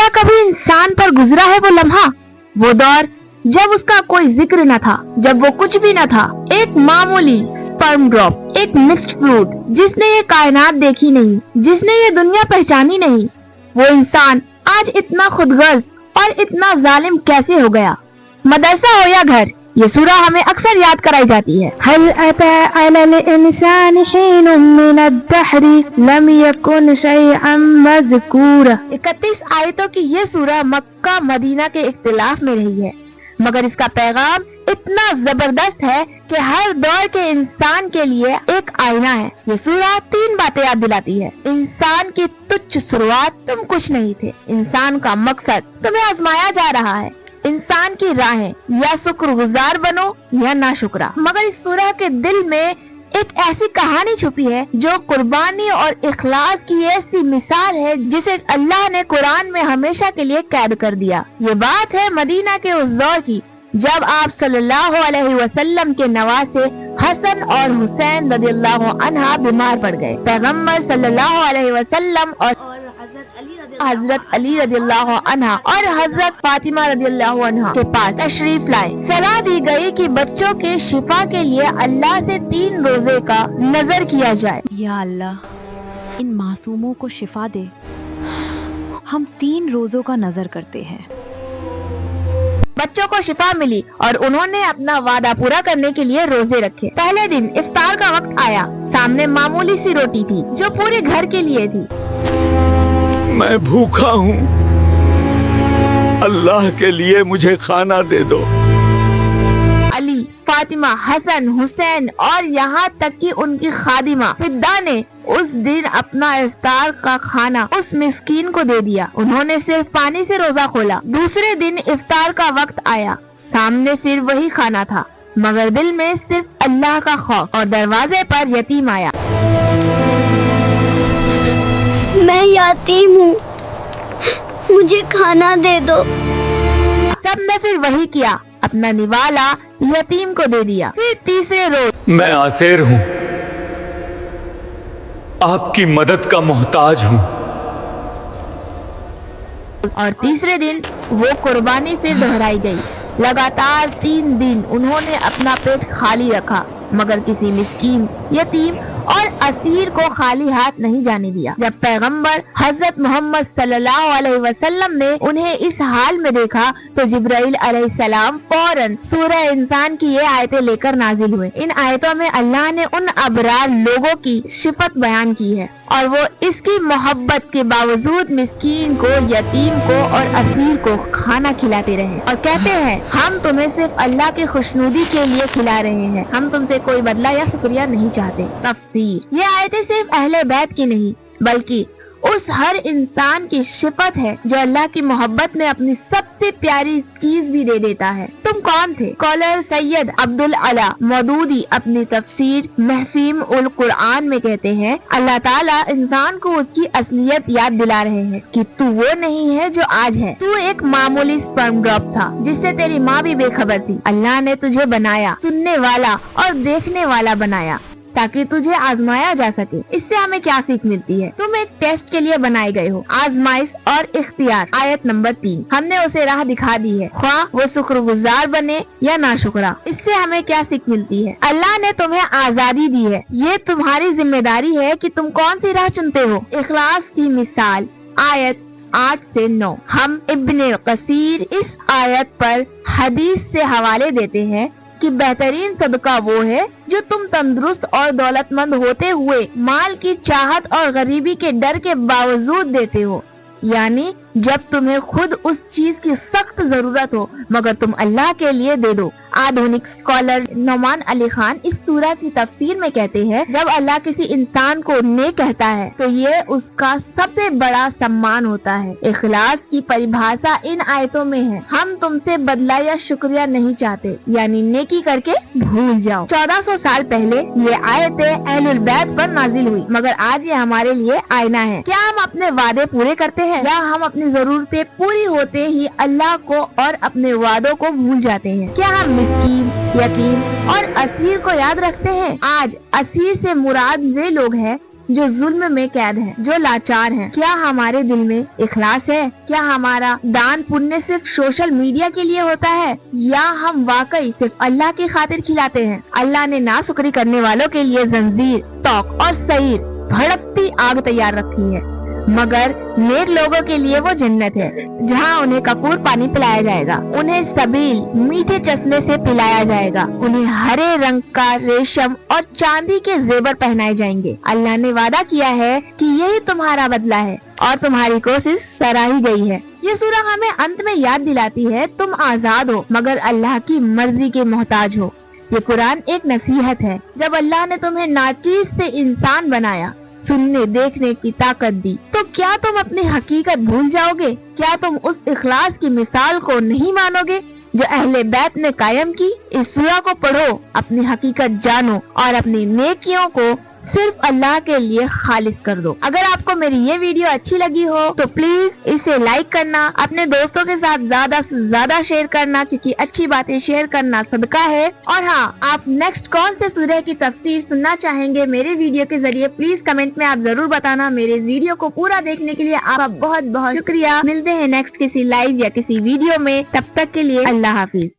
क्या कभी इंसान पर गुजरा है वो लम्हा, वो दौर जब उसका कोई जिक्र न था, जब वो कुछ भी न था, एक मामूली स्पर्म ड्रॉप, एक मिक्स्ड फ्रूट, जिसने ये कायनात देखी नहीं, जिसने ये दुनिया पहचानी नहीं, वो इंसान आज इतना खुदगर्ज और इतना जालिम कैसे हो गया। मदरसा हो या घर, ये सूरा हमें अक्सर याद कराई जाती है। हल अता अलल इंसान हीनुम मिनद्दहरी लम यकुन शैअन मज़कूरा। 31 आयतों की ये सूरा मक्का मदीना के इख्तिलाफ में रही है, मगर इसका पैगाम इतना जबरदस्त है कि हर दौर के इंसान के लिए एक आईना है। ये सूरा 3 बातें याद दिलाती है। इंसान की तुच्छ शुरुआत, तुम कुछ नहीं थे। इंसान का मकसद, तुम्हें आजमाया जा रहा है। इंसान की राहें, या शुक्रगुजार बनो या नाशुक्रा। मगर इस सूरा के दिल में एक ऐसी कहानी छुपी है जो कुर्बानी और इखलास की ऐसी मिसाल है जिसे अल्लाह ने कुरान में हमेशा के लिए कैद कर दिया। ये बात है मदीना के उस दौर की जब आप सल्लल्लाहु अलैहि वसल्लम के नवासे हसन और हुसैन रदियल्लाहु अन्हा बीमार पड़ गए। पैगम्बर सल्लल्लाहु अलैहि वसल्लम और हजरत अली रदियल्लाहु अन्हा और हजरत फातिमा रदियल्लाहु अन्हा के पास तशरीफ लाए। सलाह दी गई कि बच्चों के शिफा के लिए अल्लाह से 3 रोजे का नजर किया जाए। या अल्लाह, इन मासूमों को शिफा दे। हम 3 रोजों का नजर करते हैं। बच्चों को शिफा मिली और उन्होंने अपना वादा पूरा करने के लिए रोजे रखे। पहले दिन इफ्तार का वक्त आया। सामने मामूली सी रोटी थी जो पूरे घर के लिए थी। मैं भूखा हूँ, अल्लाह के लिए मुझे खाना दे दो। अली, फातिमा, हसन, हुसैन और यहाँ तक कि उनकी खादिमा फिद्दा ने उस दिन अपना इफ्तार का खाना उस मिस्कीन को दे दिया। उन्होंने सिर्फ पानी से रोजा खोला। दूसरे दिन इफ्तार का वक्त आया। सामने फिर वही खाना था, मगर दिल में सिर्फ अल्लाह का खौफ। और दरवाजे पर यतीम आया। मैं यतीम हूँ, मुझे खाना दे दो। सबने फिर वही किया, अपना निवाला यतीम को दे दिया। फिर तीसरे रोज, मैं आसेर हूँ, आपकी मदद का मोहताज हूँ। और तीसरे दिन वो कुर्बानी फिर दोहराई गई। लगातार 3 दिन उन्होंने अपना पेट खाली रखा, मगर किसी मिस्कीन, यतीम और असीर को खाली हाथ नहीं जाने दिया। जब पैगंबर हजरत मोहम्मद सल्लल्लाहु अलैहि वसल्लम ने उन्हें इस हाल में देखा तो जिब्राइल अलैहिस्सलाम फौरन सूरह इंसान की ये आयतें लेकर नाजिल हुए। इन आयतों में अल्लाह ने उन अबरार लोगों की सिफत बयान की है और वो इसकी मोहब्बत के बावजूद मिस्कीन को, यतीम को और असीर को खाना खिलाते रहे और कहते हैं, हम तुम्हें सिर्फ अल्लाह की खुशनुदी के लिए खिला रहे हैं, हम तुमसे कोई बदला या शुक्रिया नहीं चाहते। तफसीर, ये आयतें सिर्फ अहले बैत की नहीं बल्कि उस हर इंसान की सिफत है जो अल्लाह की मोहब्बत में अपनी सबसे प्यारी चीज भी दे देता है। तुम कौन थे? स्कॉलर सैयद अब्दुल अला मौदूदी अपनी तफसीर महफीम उल कुरान में कहते हैं, अल्लाह ताला इंसान को उसकी असलियत याद दिला रहे हैं कि तू वो नहीं है जो आज है। तू एक मामूली स्पर्म ड्रॉप था जिससे तेरी माँ भी बेखबर थी। अल्लाह ने तुझे बनाया, सुनने वाला और देखने वाला बनाया ताकि तुझे आजमाया जा सके। इससे हमें क्या सीख मिलती है? तुम एक टेस्ट के लिए बनाए गए हो। आजमाइश और इख्तियार, आयत नंबर 3। हमने उसे राह दिखा दी है, ख्वाह वो शुक्रगुजार बने या नाशुक्रा। इससे हमें क्या सीख मिलती है? अल्लाह ने तुम्हें आजादी दी है, ये तुम्हारी जिम्मेदारी है कि तुम कौन सी राह चुनते हो। इखलास की मिसाल, आयत 8 से 9। हम इब्ने कसीर इस आयत पर हदीस से हवाले देते हैं कि बेहतरीन सदका वो है जो तुम तंदुरुस्त और दौलतमंद होते हुए माल की चाहत और गरीबी के डर के बावजूद देते हो, यानी जब तुम्हें खुद उस चीज की सख्त जरूरत हो मगर तुम अल्लाह के लिए दे दो। आधुनिक स्कॉलर नौमान अली खान इस सूरा की तफसीर में कहते हैं, जब अल्लाह किसी इंसान को नेक कहता है तो ये उसका सबसे बड़ा सम्मान होता है। इखलास की परिभाषा इन आयतों में है। हम तुमसे बदला या शुक्रिया नहीं चाहते, यानी नेकी करके भूल जाओ। 1400 साल पहले ये आयतें अहलुल बैत पर नाजिल हुई, मगर आज ये हमारे लिए आईना है। क्या हम अपने वादे पूरे करते हैं या हम अपनी जरूरतें पूरी होते ही अल्लाह को और अपने वादों को भूल जाते हैं? क्या हम मिस्कीन, यतीम और असीर को याद रखते हैं? आज असीर से मुराद वे लोग हैं जो जुल्म में कैद हैं, जो लाचार हैं। क्या हमारे दिल में इखलास है? क्या हमारा दान पुण्य सिर्फ सोशल मीडिया के लिए होता है या हम वाकई सिर्फ अल्लाह की खातिर खिलाते हैं? अल्लाह ने नाशुक्री करने वालों के लिए जंजीर, तौक और सईर, भड़कती आग तैयार रखी है, मगर नेक लोगों के लिए वो जन्नत है जहाँ उन्हें कपूर पानी पिलाया जाएगा, उन्हें सबील मीठे चश्मे से पिलाया जाएगा, उन्हें हरे रंग का रेशम और चांदी के जेवर पहनाए जाएंगे। अल्लाह ने वादा किया है कि यही तुम्हारा बदला है और तुम्हारी कोशिश सराही गई है। ये सूरा हमें अंत में याद दिलाती है तुम आजाद हो मगर अल्लाह की मर्जी के मोहताज हो। ये कुरान एक नसीहत है। जब अल्लाह ने तुम्हें नाचीज से इंसान बनाया, सुनने देखने की ताकत दी, तो क्या तुम अपनी हकीकत भूल जाओगे? क्या तुम उस इखलास की मिसाल को नहीं मानोगे जो अहले बैत ने कायम की? इस सूरा को पढ़ो, अपनी हकीकत जानो और अपनी नेकियों को सिर्फ अल्लाह के लिए खालिस कर दो। अगर आपको मेरी ये वीडियो अच्छी लगी हो तो प्लीज इसे लाइक करना, अपने दोस्तों के साथ ज्यादा से ज्यादा शेयर करना, क्योंकि अच्छी बातें शेयर करना सदका है। और हाँ, आप नेक्स्ट कौन से सूरह की तफसीर सुनना चाहेंगे मेरे वीडियो के जरिए, प्लीज कमेंट में आप जरूर बताना। मेरे इस वीडियो को पूरा देखने के लिए आपका बहुत बहुत शुक्रिया। मिलते हैं नेक्स्ट किसी लाइव या किसी वीडियो में, तब तक के लिए अल्लाह हाफिज।